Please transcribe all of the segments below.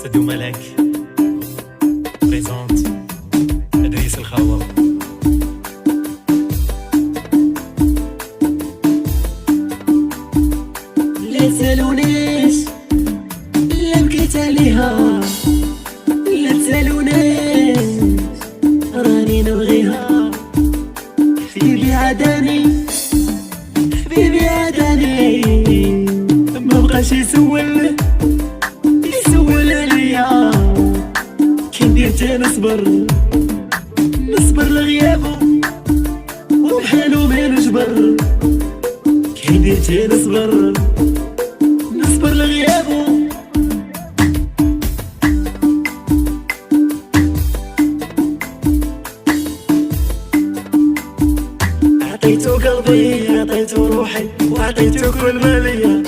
سدو ملاك بريزونت ادريس الخوا. لا تسالونيش لا بكيت عليها، لا تسالونيش راني نبغيها. حبيبي عداني حبيبي عداني، ما بقاش يسول عليا. كي ندير تا نصبر لغيابو وبحالو ما نجبر. كي ندير تا نصبر لغيابو. عطيتو قلبي عطيتو روحي وعطيتو كل ما ليا.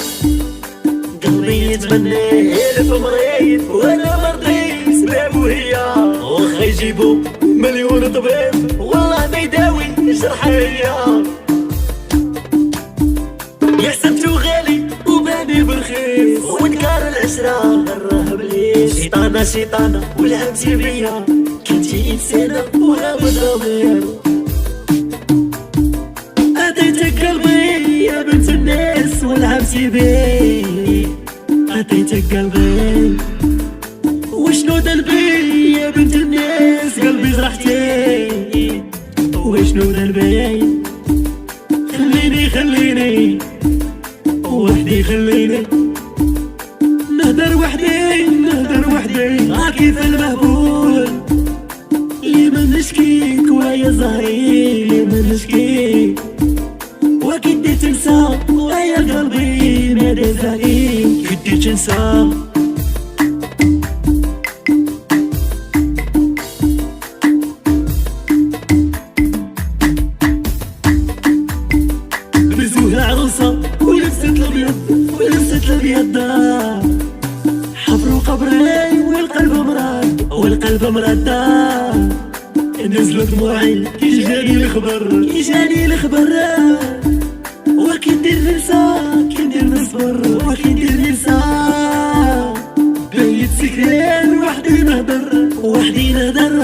قلبي يتمنى ألف مريض وانا مرضي سبابو هي. واخا يجيبو مليون طبيب والله ما يداوي جرحيا. يا حسبتو غالي وباني بالخير ونكار العشرة غراه بليش. شيطانة ولعبتي بيا، كنتي إنسانة ولا بضمير. عطيتك قلبي يا بنت الناس ولعبتي بيه. عطيتك قلبي وشنو ذنبي يا بنت الناس، قلبي جرحتي وشنو ذنبي. خليني وحدي، خليني نهدر وحدي كيف المهبول. اللي ما نشكيك ويا زهري اللي ما نشكيك، وكدي تنسى ويا قلبي ما زهري كدي تنسى. بزوها عروسة ولبست الابيض حفروا قبري والقلب مراد. نزلت دموعي كي جاني الخبر. وكي ندير نصبر وكي ندير ننسى. بيت سكران وحدي نهدر